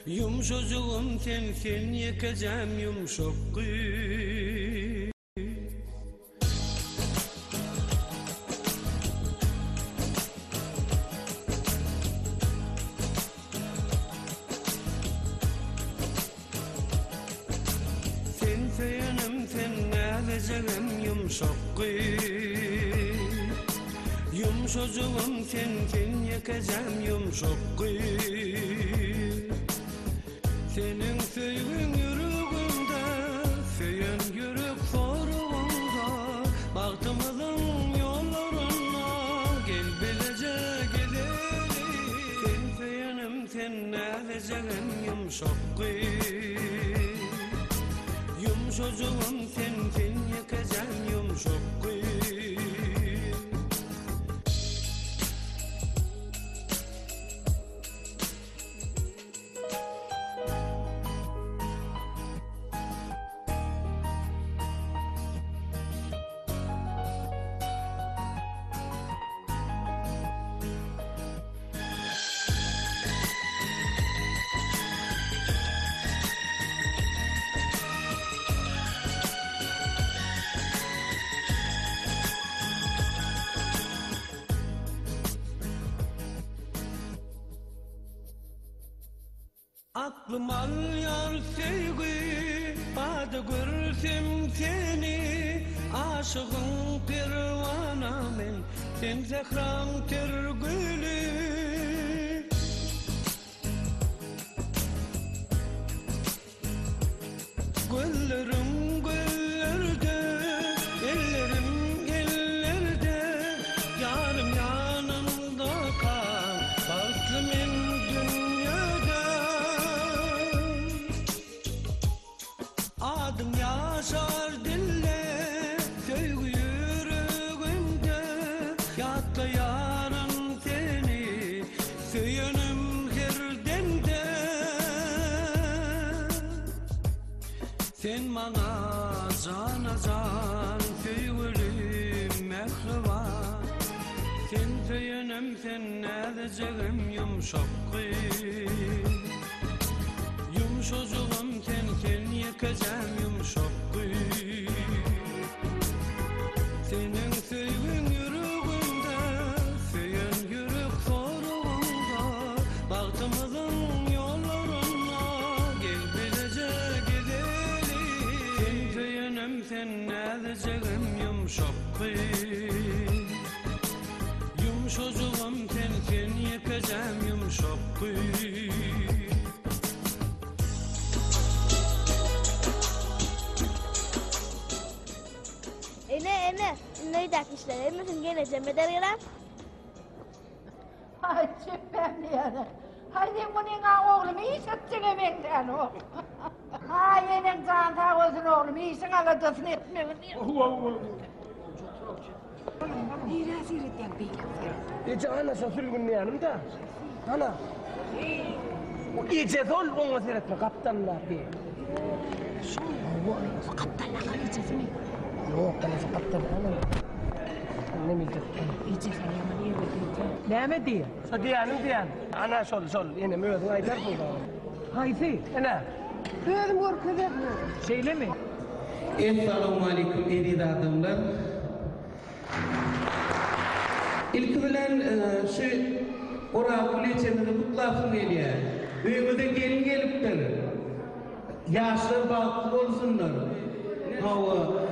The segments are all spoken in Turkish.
Yumuşacığım sen yakacağım yumuşak sen feyanım sen alacağım yumuşak Yumuşacığım sen yakacağım yumuşak Senin sevgin yüreğimde, feyen yürek sorumda Baktımızın yollarına, gel bilece gidelim Sen feyenim, sen alacağım yumuşak Yumuşacığım sen yakacağım yumuşak Aklım alıyor sevgi, adı görsem seni Aşığın pervana men, sen zehran tergülü Güllerim güllerde, ellerim ellerde Yarım yanımda kal, farklı men dünyada Adım yaşar dille, sevgi yüreğimde Yatta yarın seni, söylenim her demde Sen bana can sevgilim mehriban Sen söylenim sen alacağım yumuşak Yumuşacığım sen yakacağım yumuşak Senin sevgin yüreğimde, feyen yürek sorumda Baktımızın yollarına, gel bilece gidelim Sen feyenim sen alacağım yumuşak Yumuşacığım sen yakacağım yumuşak Ene, neydak işler? Emmesin geleceğim eder yalan? Ay ben yani. Haydi bunun oğlum iyi satçına benden o. Ay enin can sağ olsun oğlum iyisin aladasın etmeyin. İğrenç iğretten beyler. Ana sözülgün yanımda. Ana. O iyice zor onu seyretme kaptanlar diye. Kaptanla kalacağız mı? Yok kalacak kaptan ana. Ne millet? İyice sen yaman iyi bir Ne mi diye? Diyanım diyan. Ana sol yine müydün aylar burada. Haydi ana. Benim korkudan. Şeyle mi? Esselamu aleyküm eri adamlar. İlk bilen şu Orhan Kuleçe'nin kutlasın diye. Büyümüze gelin gelipler. Yaşlar baklı olsunlar. Hava.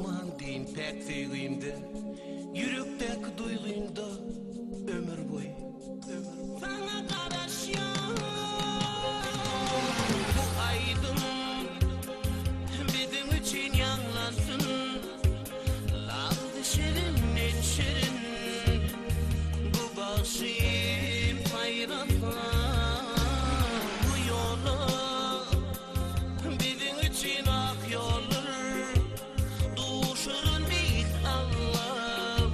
aman deyin pek sevgimde, yürekteki duygumda ömür boyu. Sana karışıyor bu aydın, bizim için yanlansın. Laldı şirin en şirin, bu başım hayratla. Bu yolu bizim için ak yollar, duşurun bir Allah,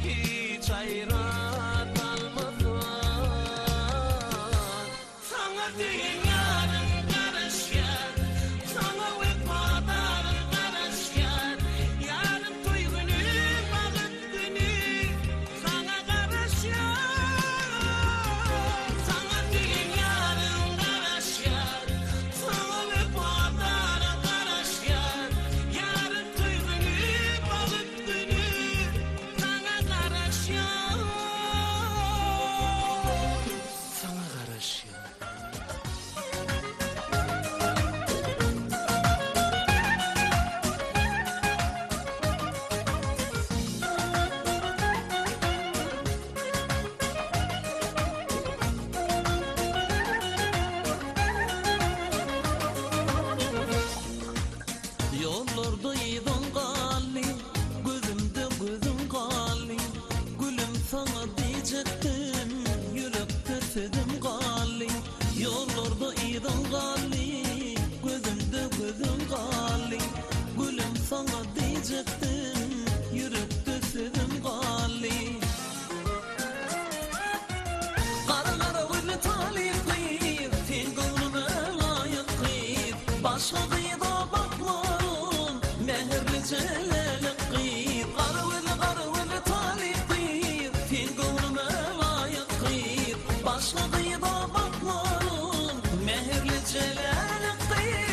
hiç hayrat almadan. Sana değil yarın karışır, sana vefadarın karışır. Yarın toy günü, vakit günü, sana karışır. Sana değil yarın karışır, sana vefadarın karışır. Yarın toy günü, vakit günü, sana karışır. Sana karışır. Yollarda idon gali, gözümde gözüm gali. Gülüm sana diyecektim, yürekte sedim gali. Yollarda idon gali, gözümde gözüm gali. Gülüm sana diyecektim, yürekte sedim gali. Kara kara gülü talip kıyıp, sen gönlüme layık kıyıp. Başka kıyıda bakmarım, mehirli celali kıyıp. Kara gülü talip kıyıp, sen gönlüme layık kıyıp. Başka kıyıda bakmarım, mehirli celali kıyıp.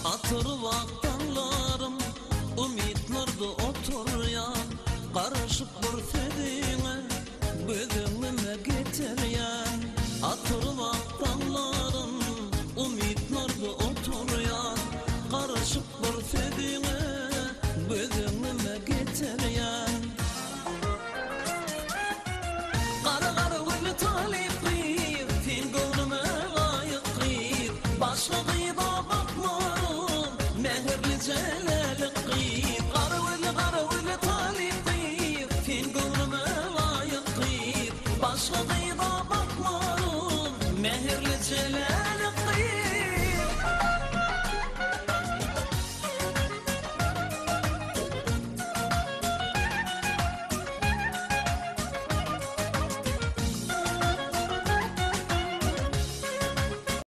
Atır vaktanlarım, ümitlarda oturyan. Karışıp bir fedine, gözümüme getiryen. Atır vaktanlarım, ümitlarda oturyan. Karışıp bir fedine, gözümüme getiryen. Kara kara gülü talip kıyıp, sen gönlüme layık kıyıp. Başka